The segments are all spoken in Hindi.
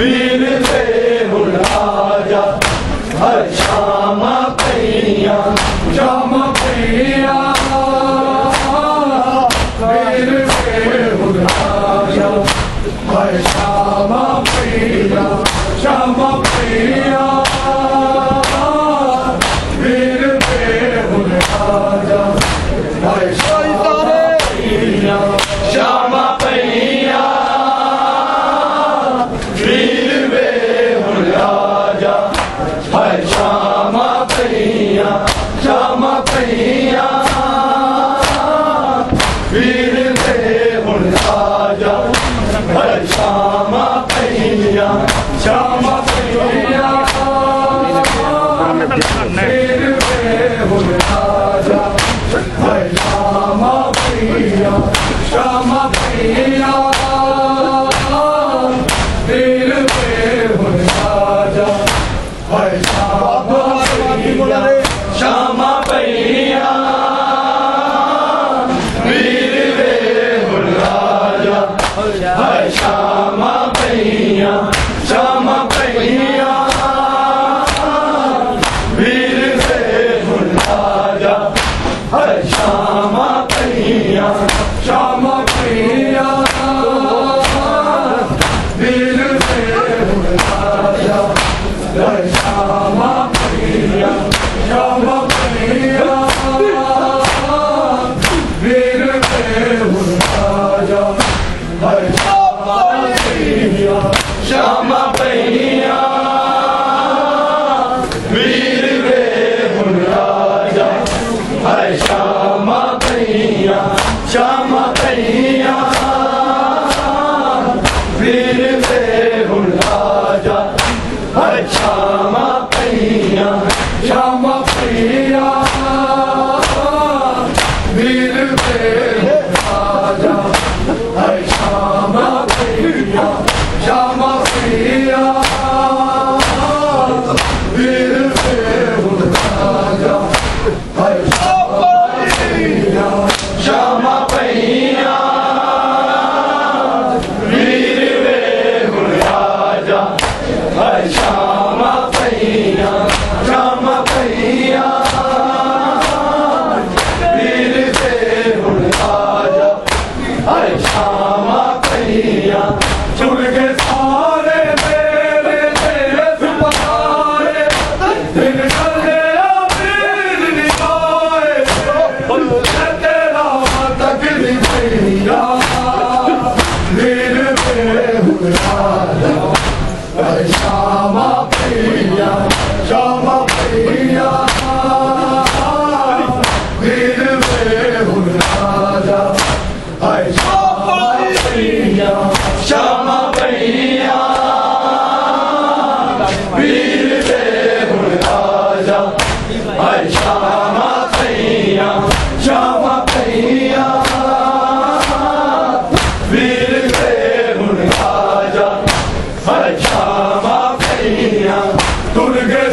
वीर वे हुण आजा हर श्यामा पैया श्यामा पैया वीर वे हुण आजा हर श्यामा पैया श्यामा पैया वीर वे हुण आजा हर श्यामा पैया श्यामा पैया वीर वे हुण आजा हर श्यामा पैया श्यामा पैया वीर वे हुण आजा हर श्यामा पैया श्यामा पैया वीर वे हुण आजा हर श्यामा पैया श्यामा पैया वीर वे हुण आजा हर श्यामा पैया श्यामा पैया वीर वे हुण आजा हर श्यामा पैया श्यामा पैया वीर वे हुण आजा हर श्यामा पैया श्यामा पैया वीर वे हुण आजा हर श्यामा पैया श्यामा पैया वीर वे हुण आजा हर श्यामा पैया श्यामा पैया वीर वे हुण आजा हर श्यामा पैया श्यामा पैया वीर वे हुण आजा हर श्यामा पैया श्यामा पैया वीर वे हुण आजा हर श्यामा पैया श्यामा पैया वीर वे हुण आजा हर श्यामा पैया श्यामा पैया वीर वे हुण आजा हर श्यामा पैया श्यामा पैया वीर वे हुण आजा हर श्यामा पैया चुन के सारे मेरे देश पधारे दिन चले वीर निभाए तेरा तक निभैया वीर वे हुण आजा हर श्यामा पैया श्यामा पैया वीर वे हुण आजा हर श्यामा पैया श्यामा पैया वीर वे हुण आजा हर श्यामा पैया श्यामा पैया वीर वे हुण आजा हर श्यामा पैया दुर्गे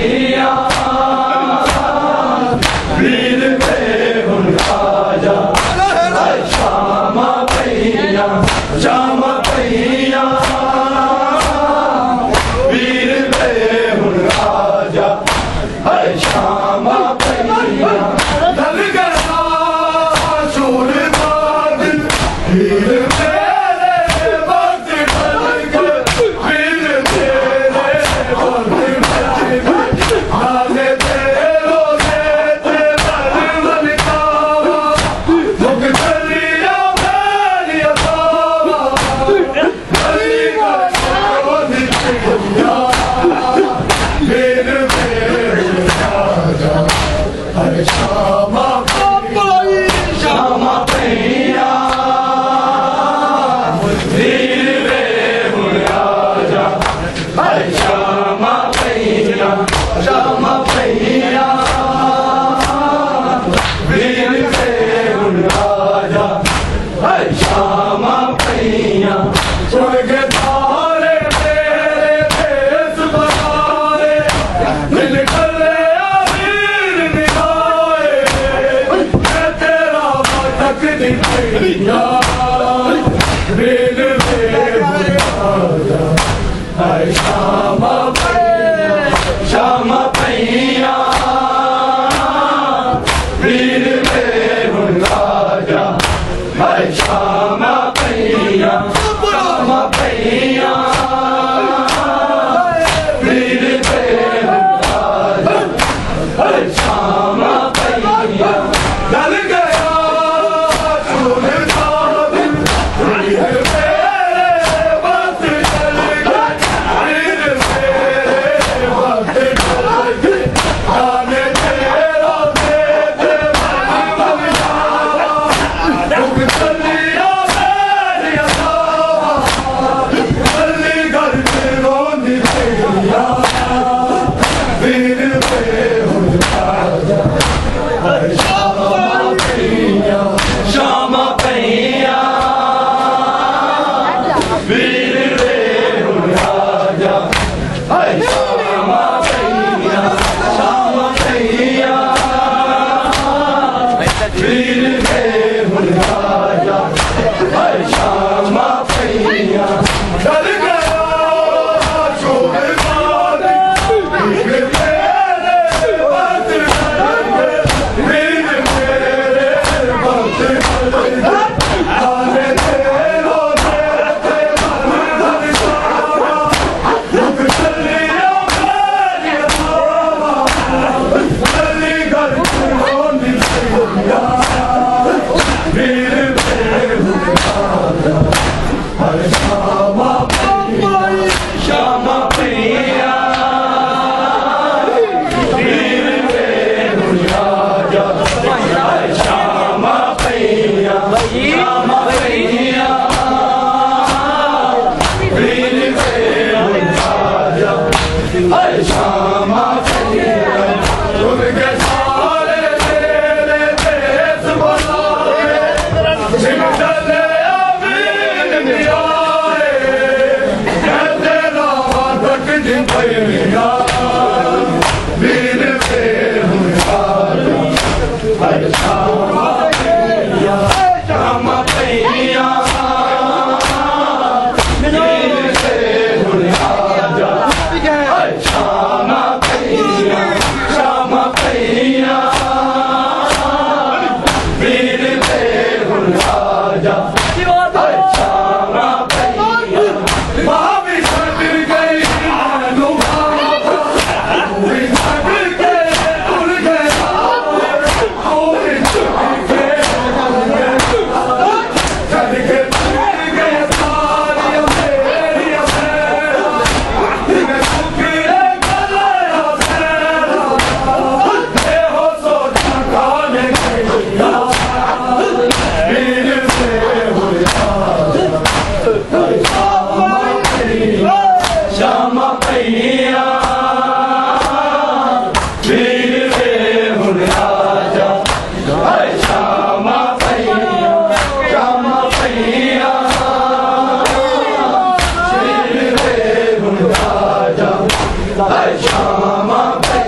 भैया वीर वे हुन राजा श्यामा भैया श्यामा भैया वीर वे हुन राजा श्यामा भैया ढल गया सूरदाद वीर तेरे वक्त ढल गए वीर तेरे वक्त आगे तेरो देते बलवन कावा मुख चलिया मेरी असावा गली कर निकलिया वीर मेरे राजा श्यामा श्यामा भैया वीर वे हुन राजा श्यामा भैया श्यामा भैया वीर वे हुन राजा श्यामा भैया स्वर्ग धारे तेरे देश बहारे मिल खले वीर निभाए मैं तेरा भटक निकलिया वीर वे हुन राजा श्यामा भैया श्यामा भैया वीर वे हुन राजा श्यामा भैया श्यामा भैया वीर वे हुन राजा श्यामा भैया ढल गया सूरदाद वीर तेरे वक्त ढल गए वीर तेरे वक्त ढल गए आने तेरा देते बलवन कावा मुख चलिया मेरी असावा गली घर तेरो निकलिया वीर वे हुन राजा श्यामा भैया श्यामा भैया वीर वे हुन राजा श्यामा भैया श्यामा भैया वीर वे हुन राजा श्यामा भैया ढल गया सूरदाद वीर तेरे वक्त ढल गए वीर तेरे वक्त ढल गए आने तेरो देते बलवन कावा मुख चलिया मेरी असावा गली घर तेरो निकलिया वीर वे हुन राजा श्यामा भैया श्यामा भैया वीर वे हुन राजा श्यामा भैया श्यामा भैया वीर वे हुन राजा श्यामा भैया उनके सारे तेरे देश बहारे मिल चले वीर निभाए मैं तेरा भटक निकलिया वीर वे हुन राजा श्यामा भैया श्यामा भैया वीर वे हुन राजा श्यामा भैया श्यामा भैया वीर वे हुन राजा श्यामा भैया महावी छट गई अनुभाव पूरी छट के उड़ गया पूरी छट के छट के टूट गए सारी मेरी अफेरा तुम्हें सुखिए गले अफेरा ये हो सोचा खाने गया वीर वे हुन राजा श्यामा भैया वीर वे हुन राजा श्यामा भैया श्यामा भैया वीर वे हुन राजा श्यामा भैया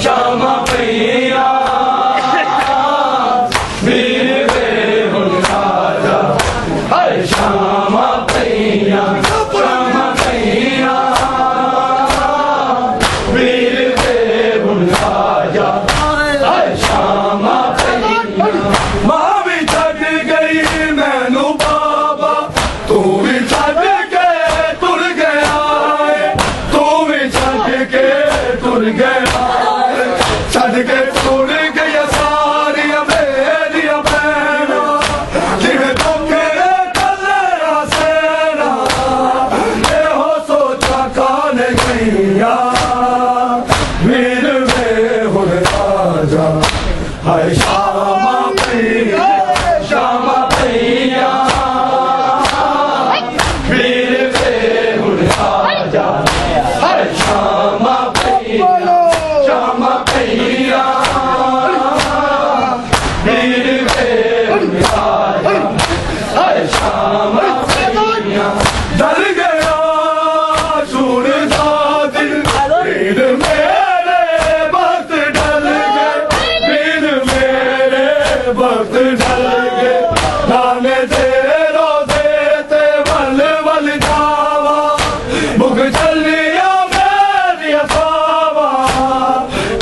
Shama गया छड़ के टूट गया सारिया मेरिया भैना जिन्हें धोखे कलरा सेना ये हो सोचा कान गईया वीर वे हुन राजा हाय शामा भैया शामा भैया वीर वे हुन राजा हाय शामा भैया शामा भैया वीर वे हुन राजा हाय शामा भैया डर गया सूरजा दिल वीर मेरे वक्त डल गए वीर मेरे वक्त डल गए नाने दे रोजे ते वल वल जावा मुख चलिया मेरी असावा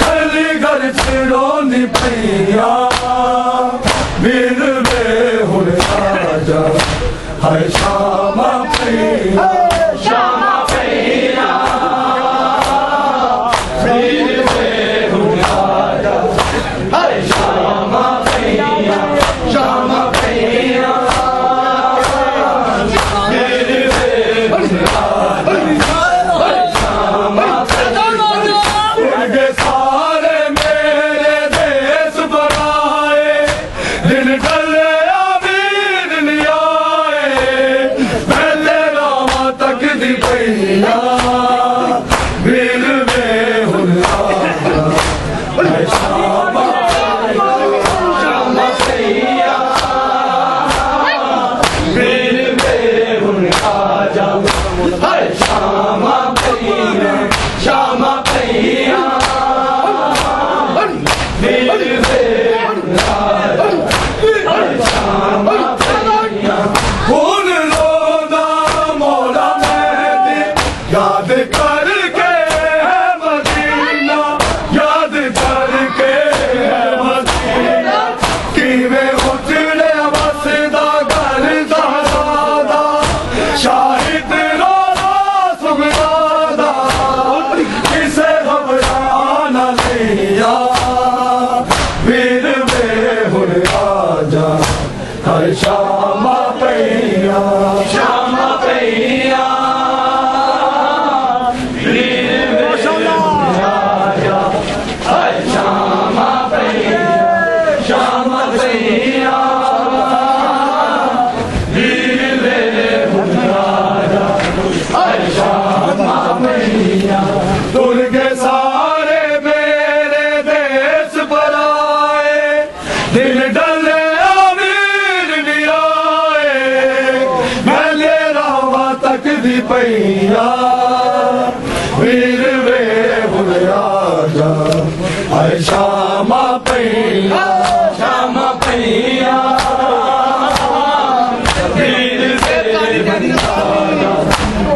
कली घर चिड़ोनी पैया वीर वे हुन राजा हाय शामा भैया शामा भैया वीर वे हुन राजा हाय शामा भैया शामा भैया वीर वे हुन राजा हाय शामा भैया उनके सारे मेरे देश पर आए दिन डले अमीर नहीं आए पहले रामा तक दी भैया वीर वे हुन राजा हाय शामा शामा भैया वीर वे हुन राजा हाय शामा भैया शामा भैया वीर वे हुन राजा हाय शामा भैया खून रोदा मौला मेहदी याद करके है मदीना याद करके है मदीना किवे उजड़े वसदा घर ज़हरादा शाहिद रोदा सुगदादा किसे घबराना लिया वीर वे हुन राजा हाय शामा भैया शामा भैया वीर वे हुन राजा हाय शामा भैया शामा भैया वीर वे हुन राजा हाय शामा भैया दुर्गे सारे मेरे देश पर आए दिल डले अमीर नहीं आए मैले रावा तक दी पैया वीर वे हुन राजा हाय शामा भैया शामा भैया वीर वे हुन राजा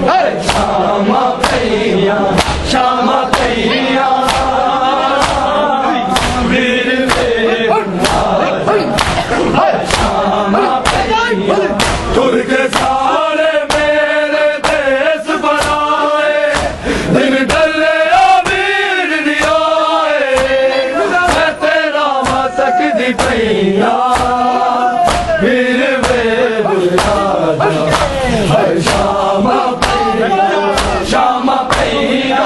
हाय शामा भैया शामा भैया वीर वे हुन राजा हाय शामा भैया तुर्के सारे मेरे देश पर आए दिन डले अमीर नहीं आए मैं तेरा तक दी भैया वीर वे हुन राजा हाय शामा भैया शामा भैया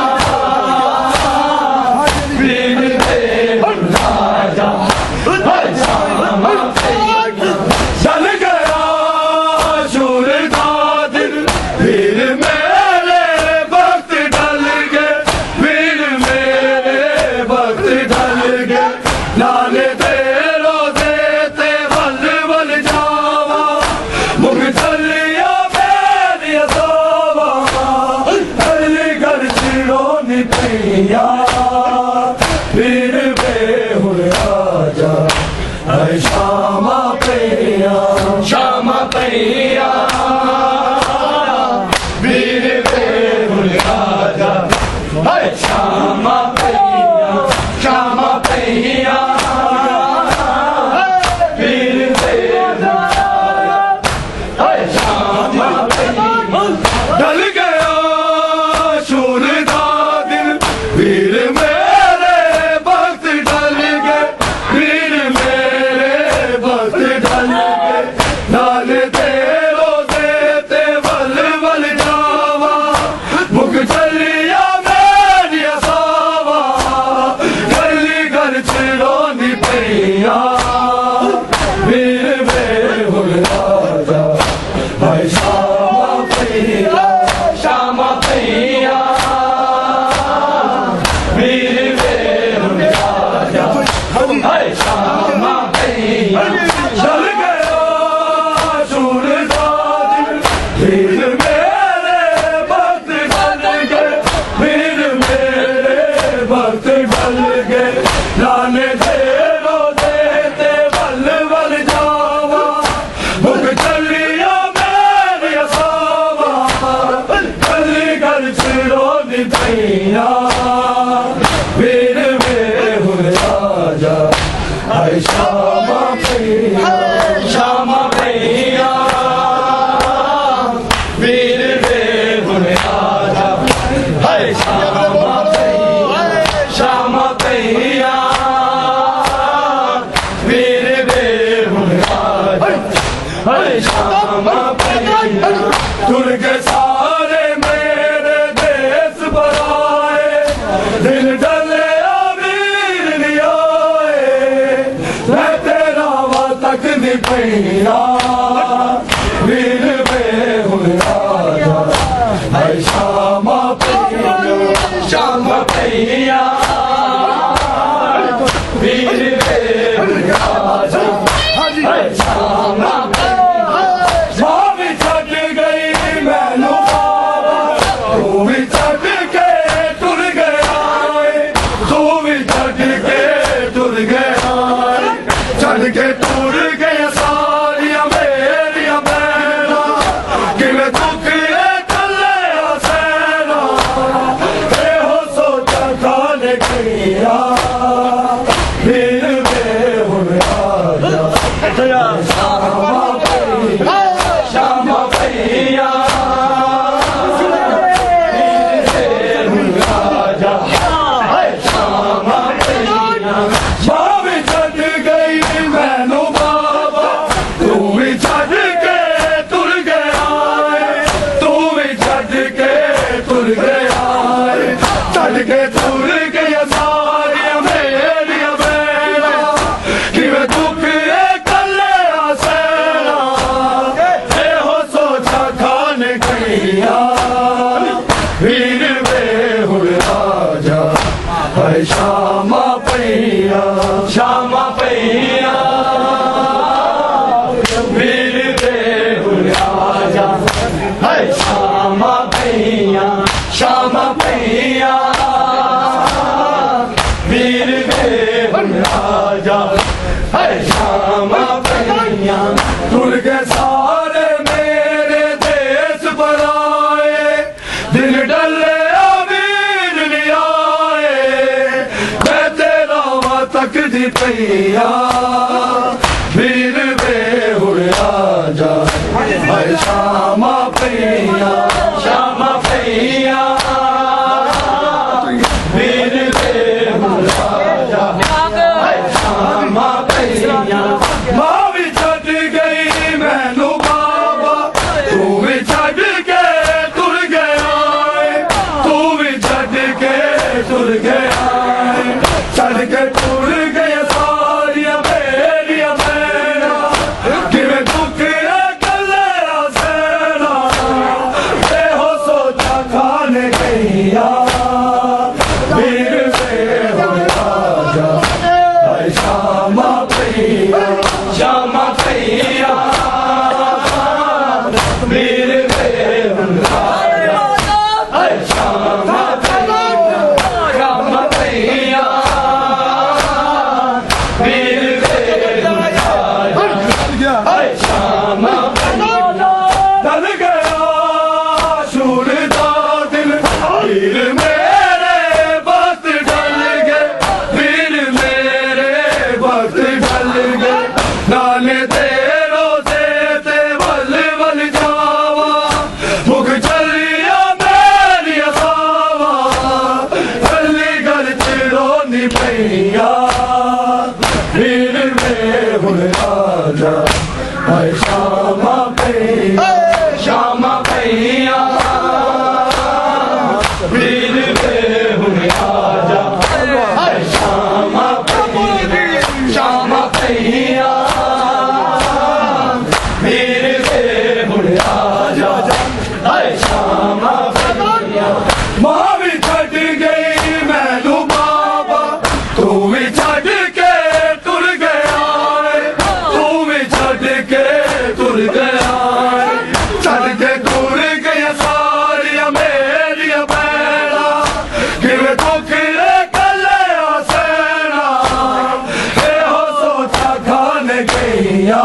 वीर वे हुन राजा हाय शामा भैया चल गया सूरजा दिल वीर मेरे वक्त डल गए वीर मेरे वक्त डल गए नाले दे रोजे ते वल वल जावा मुख चलिया मेरी असावा कली घर चिड़ोनी पैया वीर वे हुन राजा हाय शामा भैया शामा भैया वीर वे हुन राजा हाय शामा भैया शामा भैया वीर वे हुन राजा हाय शामा भैया डल गया सूरजा दिल वीर में पैया वीर बेहुर राजा हाय श्यामा पैया श्यामा पैया वीर बेहुर राजा हाय श्यामा पैया श्यामा पैया वीर बेहुर राजा हाय श्यामा पैया दुर्गे सारे मेरे देश बराए दिल डले अमीर लियाए मैं तेरा वा तक नहीं पैया वीर बेहुर राजा हाय श्यामा पैया श्यामा पैया वीर बेहुर राजा हाय श्यामा के टूर गया सारिया मेरिया बहना कि मैं दुख कले सेना हो सोचा खाने किया वीर बेहुर राजा श्यामा पैया श्यामा पैया वीर बेहुर राजा हाय श्यामा पैया के टूर गया सारिया मेरिया बहना कि मैं दुख कले सेना हो सोचा खाने किया वीर बेहुर राजा हाय श्यामा पैया श्यामा पैया वीर बेहुर राजा हाय श्यामा पैया श्यामा पैया वीर बेहुर राजा हाय श्यामा पैया दुर्गे सारे मेरे देश बराए दिल डले अमीर लियाए मैं तेरा वा तक दी पैया वीर बेहुर राजा हाय श्यामा पैया श्यामा पैया वीर बेहुर राजा हाय श्यामा पैया मां भी छड़ गई मैनू बाबा तू भी छड़ के तुर गया तू भी छड़ के तुर गया छड़ के तुर गया सारिया मेरिया बहना कि मैं दुख कले सेना हो सोचा खाने किया वीर बेहुर राजा हाय श्यामा पैया श्यामा पैया वीर बेहुर राजा हाय श्यामा पैया श्यामा पैया वीर बेहुर राजा हाय श्यामा पैया डल गया सूरदा दिल वीर मेरे वक्त डल गए वीर मेरे वक्त डल गए नाले तेरो से ते वल वल जावा भुख चलिया मेरी असावा गली गल चिरोनी पैया वीर बेहुर राजा हाय श्यामा पैया श्यामा पैया वीर बेहुर राजा हाय श्यामा पैया श्यामा पैया वीर बेहुर राजा हाय श्यामा पैया मां भी छड़ गई मैनू बाबा तू भी छड़ के तुर गया तू भी छड़ के तुर गया छड़ के तुर गया सारिया मेरिया बहना कि मैं दुख कले सेना हो सोचा खाने किया